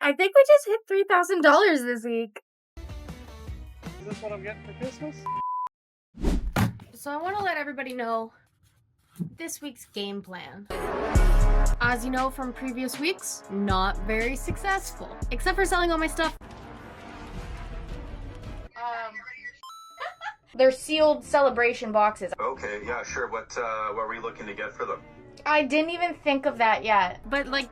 I think we just hit $3,000 this week. Is this what I'm getting for Christmas? So I want to let everybody know this week's game plan. As you know from previous weeks, not very successful. Except for selling all my stuff. They're sealed celebration boxes. Okay, yeah, sure. What were we looking to get for them? I didn't even think of that yet. But like,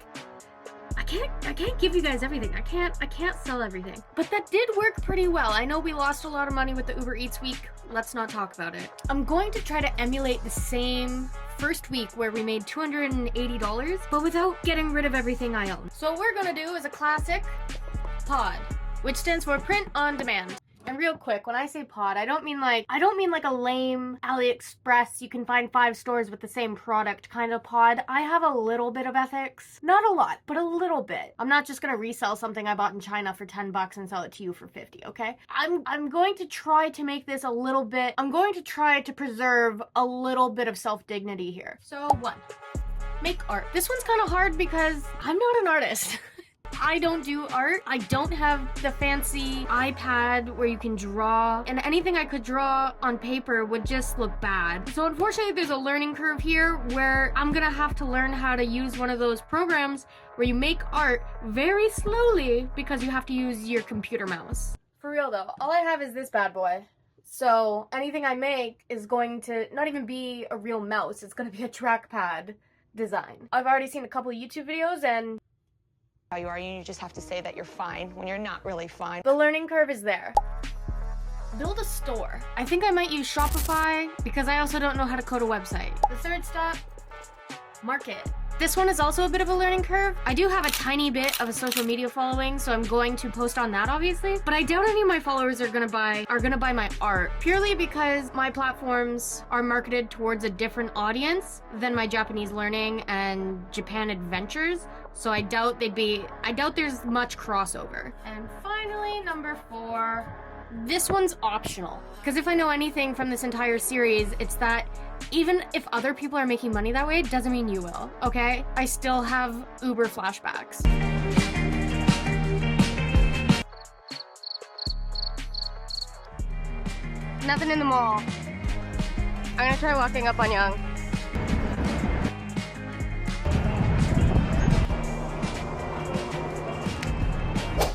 I can't give you guys everything. I can't sell everything. But that did work pretty well. I know we lost a lot of money with the Uber Eats week. Let's not talk about it. I'm going to try to emulate the same first week where we made $280, but without getting rid of everything I own. So what we're gonna do is a classic pod, which stands for print on demand. And real quick, when I say pod, I don't mean like a lame AliExpress, you can find 5 stores with the same product kind of pod. I have a little bit of ethics. Not a lot, but a little bit. I'm not just gonna resell something I bought in China for 10 bucks and sell it to you for 50, okay? I'm going to try to make this a little bit, I'm going to try to preserve a little bit of self-dignity here. So 1, make art. This one's kind of hard because I'm not an artist. I don't do art. I don't have the fancy iPad where you can draw, and anything I could draw on paper would just look bad. So unfortunately, there's a learning curve here where I'm gonna have to learn how to use one of those programs where you make art very slowly because you have to use your computer mouse. For real though, all I have is this bad boy. So anything I make is going to not even be a real mouse. It's gonna be a trackpad design. I've already seen a couple of YouTube videos and how you are, you just have to say that you're fine when you're not really fine. The learning curve is there. Build a store. I think I might use Shopify because I also don't know how to code a website. The third step, market. This one is also a bit of a learning curve. I do have a tiny bit of a social media following, so I'm going to post on that obviously, but I doubt any of my followers are gonna buy my art purely because my platforms are marketed towards a different audience than my Japanese learning and Japan adventures. So I doubt there's much crossover. And finally, number 4, this one's optional. Because if I know anything from this entire series, it's that even if other people are making money that way, it doesn't mean you will, okay? I still have Uber flashbacks. Nothing in the mall. I'm gonna try walking up on Young.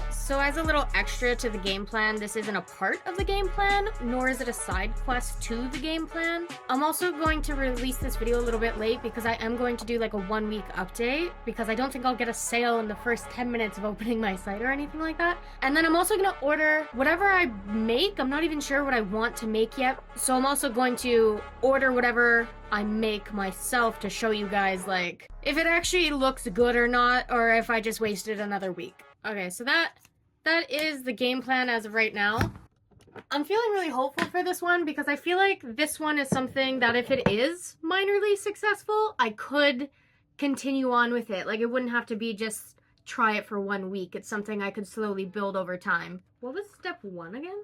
So as a little extra to the game plan, this isn't a part of the game plan, nor is it a side quest to the game plan. I'm also going to release this video a little bit late because I am going to do like a 1-week update because I don't think I'll get a sale in the first 10 minutes of opening my site or anything like that. And then I'm also gonna order whatever I make. I'm not even sure what I want to make yet. So I'm also going to order whatever I make myself to show you guys like if it actually looks good or not, or if I just wasted another week. Okay, so that is the game plan as of right now. I'm feeling really hopeful for this one because I feel like this one is something that if it is minorly successful, I could continue on with it. Like it wouldn't have to be just try it for 1 week. It's something I could slowly build over time. What was step 1 again?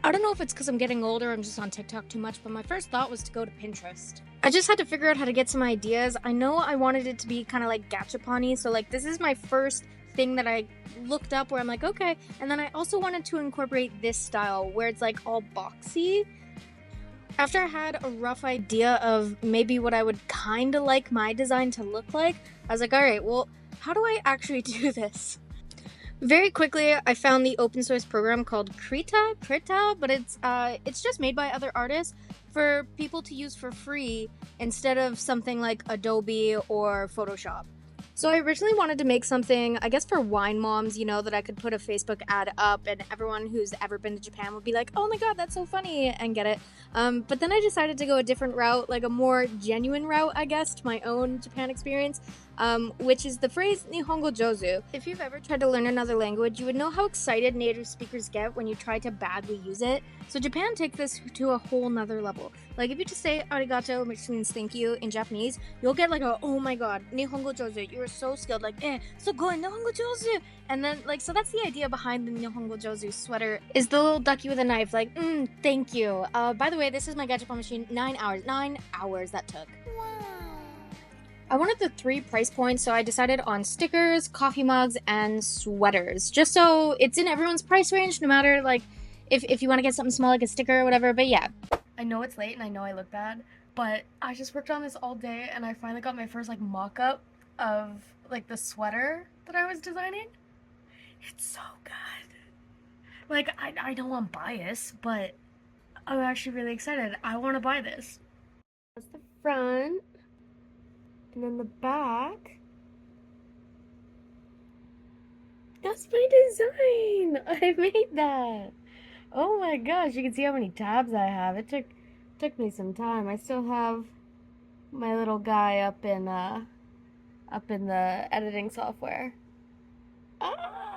I don't know if it's because I'm getting older, I'm just on TikTok too much, but my first thought was to go to Pinterest. I just had to figure out how to get some ideas. I know I wanted it to be kind of like gachapon-y, so like this is my first thing that I looked up where I'm like, okay. And then I also wanted to incorporate this style where it's like all boxy. After I had a rough idea of maybe what I would kind of like my design to look like, I was like, all right, well, how do I actually do this? Very quickly, I found the open source program called Krita, but it's just made by other artists for people to use for free instead of something like Adobe or Photoshop. So I originally wanted to make something, I guess for wine moms, you know, that I could put a Facebook ad up and everyone who's ever been to Japan would be like, oh my god, that's so funny, and get it. But then I decided to go a different route, like a more genuine route, I guess, to my own Japan experience, which is the phrase Nihongo Jozu. If you've ever tried to learn another language, you would know how excited native speakers get when you try to badly use it. So Japan takes this to a whole nother level. Like if you just say arigato, which means thank you in Japanese, you'll get like a, oh my god, Nihongo Jozu, you're so skilled, like, sugoi, Nihongo Jozu! And then, like, so that's the idea behind the Nihongo Jozu sweater, is the little ducky with a knife, like, thank you. By the way, this is my gachapon machine, 9 hours that took. Wow. I wanted the 3 price points, so I decided on stickers, coffee mugs, and sweaters. Just so it's in everyone's price range, no matter, like, if you want to get something small like a sticker or whatever, but yeah. I know it's late and I know I look bad, but I just worked on this all day and I finally got my first, like, mock-up of, like, the sweater that I was designing. It's so good. Like, I know I'm biased, but I'm actually really excited. I want to buy this. That's the front. And then the back. That's my design! I made that! Oh my gosh, you can see how many tabs I have. It took me some time. I still have my little guy up in the editing software. Ah!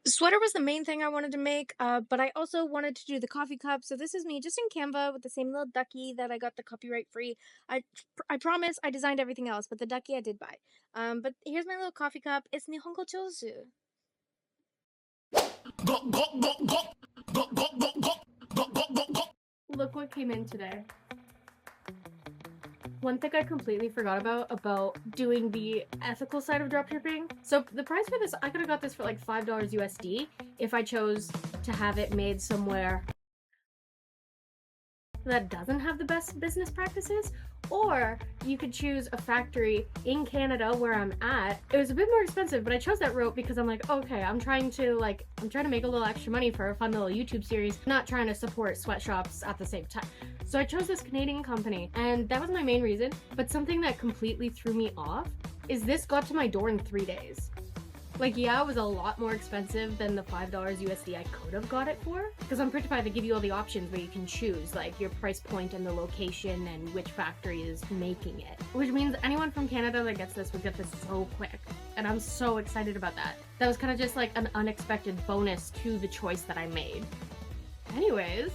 The sweater was the main thing I wanted to make, but I also wanted to do the coffee cup. So this is me just in Canva with the same little ducky that I got the copyright free. I promise I designed everything else, but the ducky I did buy. But here's my little coffee cup. It's Nihongo Chosu. Look what came in today. One thing I completely forgot about doing the ethical side of dropshipping. So the price for this, I could have got this for like $5 USD if I chose to have it made somewhere that doesn't have the best business practices, or you could choose a factory in Canada where I'm at. It was a bit more expensive, but I chose that route because I'm like, okay, I'm trying to make a little extra money for a fun little YouTube series, not trying to support sweatshops at the same time. So I chose this Canadian company, and that was my main reason. But something that completely threw me off is this got to my door in 3 days. Like, yeah, it was a lot more expensive than the $5 USD I could have got it for. Because on Printify, they give you all the options where you can choose, like, your price point and the location and which factory is making it. Which means anyone from Canada that gets this would get this so quick. And I'm so excited about that. That was kind of just like an unexpected bonus to the choice that I made. Anyways,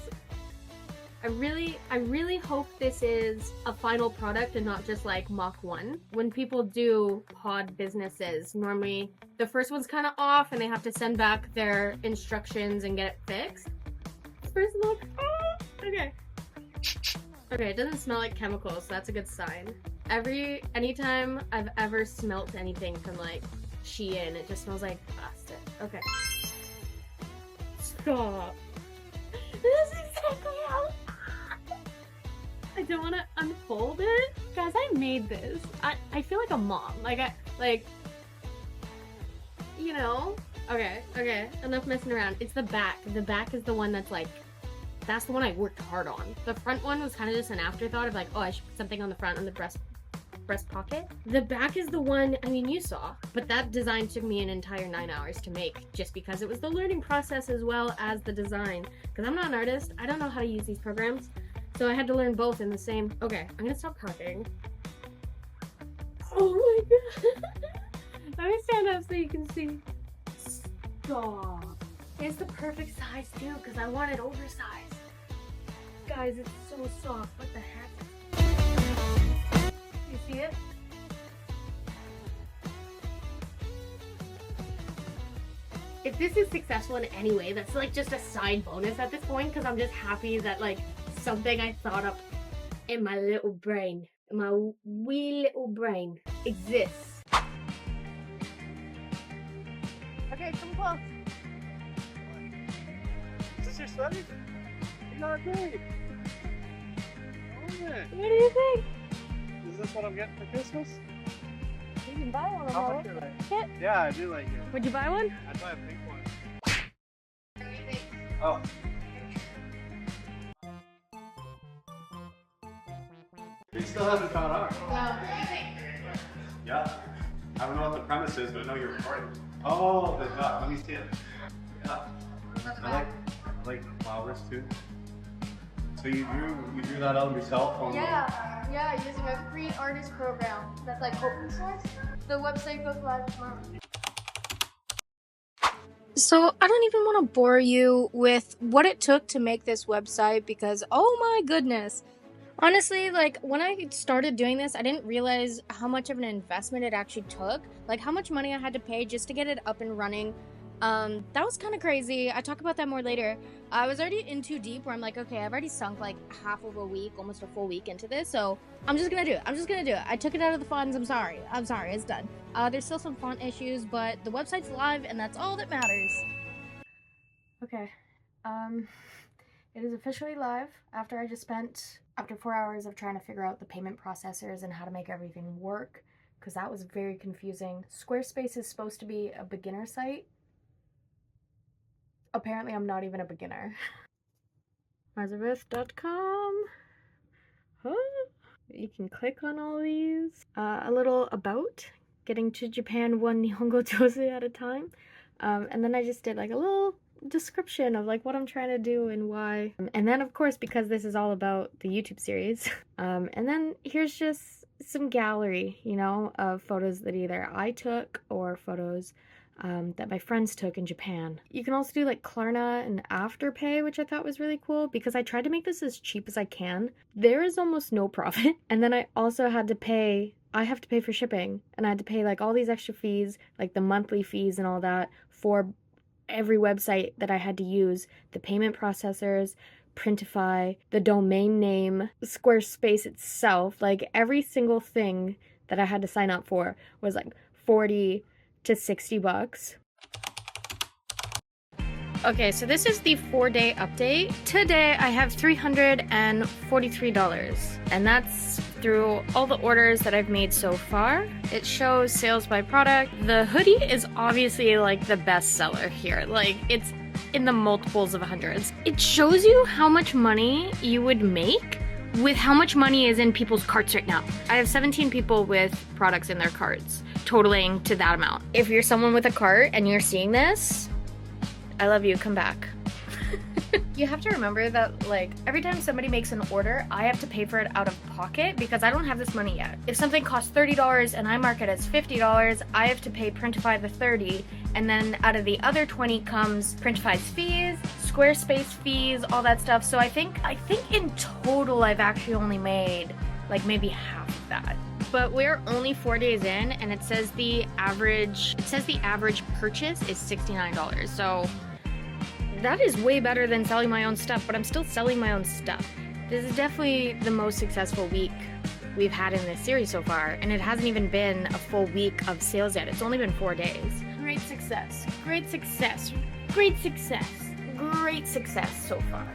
I really hope this is a final product and not just like Mach 1. When people do pod businesses, normally the first one's kind of off and they have to send back their instructions and get it fixed. First look, oh, okay. Okay, it doesn't smell like chemicals, so that's a good sign. Anytime I've ever smelt anything from like Shein, it just smells like plastic. Okay. Stop. This is exactly how I don't want to unfold it. Guys, I made this. I feel like a mom. You know? Okay, enough messing around. It's the back. The back is the one that's like, that's the one I worked hard on. The front one was kind of just an afterthought of like, oh, I should put something on the front on the breast pocket. The back is the one, I mean, you saw, but that design took me an entire 9 hours to make just because it was the learning process as well as the design. Because I'm not an artist. I don't know how to use these programs. So I had to learn both in the same. Okay, I'm gonna stop talking. Oh my god. Let me stand up so you can see. Stop. It's the perfect size too, because I want it oversized. Guys, it's so soft. What the heck? You see it? If this is successful in any way, that's like just a side bonus at this point, because I'm just happy that like something I thought up in my little brain, in my wee little brain, exists. Okay, come close. Is this your sweater? You got great. Oh, man. What do you think? Is this what I'm getting for Christmas? You can buy one of How much those. are they? Yeah, I do like it. Would you buy one? I'd buy a pink one. Oh. You still haven't caught on. Yeah. I don't know what the premise is, but I know you're recording. Oh, the duck. Let me see it. Yeah. I like flowers too. So you drew that out yourself? Yeah, using a free artist program that's like open source. The website goes live tomorrow. So I don't even want to bore you with what it took to make this website because, oh my goodness. Honestly, like, when I started doing this, I didn't realize how much of an investment it actually took. Like, how much money I had to pay just to get it up and running That was kind of crazy. I talk about that more later. I was already in too deep where I'm like, okay, I've already sunk like half of a week, almost a full week into this, so I'm just gonna do it. I took it out of the funds. I'm sorry, it's done. There's still some font issues, but the website's live, and that's all that matters. Okay, it is officially live after 4 hours of trying to figure out the payment processors and how to make everything work, because that was very confusing. Squarespace is supposed to be a beginner site. Apparently, I'm not even a beginner. Elizabeth.com. Huh? You can click on all these. A little about getting to Japan one Nihongo Jose at a time. And then I just did like a little description of like what I'm trying to do and why. And then of course, because this is all about the YouTube series. And then here's just some gallery, you know, of photos that either I took or photos that my friends took in Japan. You can also do like Klarna and Afterpay, which I thought was really cool because I tried to make this as cheap as I can. There is almost no profit. And then I also had to pay, I have to pay for shipping, and I had to pay like all these extra fees, like the monthly fees and all that for every website that I had to use, the payment processors, Printify, the domain name, Squarespace itself, like every single thing that I had to sign up for was like 40 to 60 bucks. Okay, so this is the 4-day update. Today I have $343, and that's through all the orders that I've made so far. It shows sales by product. The hoodie is obviously like the best seller here. Like it's in the multiples of hundreds. It shows you how much money you would make with how much money is in people's carts right now. I have 17 people with products in their carts, totaling to that amount. If you're someone with a cart and you're seeing this, I love you, come back. You have to remember that like every time somebody makes an order, I have to pay for it out of pocket because I don't have this money yet. If something costs $30 and I mark it as $50, I have to pay Printify the 30, and then out of the other 20 comes Printify's fees, Squarespace fees, all that stuff. So I think in total I've actually only made like maybe half of that. But we're only 4 days in, and it says the average purchase is $69. So that is way better than selling my own stuff, but I'm still selling my own stuff. This is definitely the most successful week we've had in this series so far, and it hasn't even been a full week of sales yet. It's only been 4 days. Great success, great success, great success, great success so far.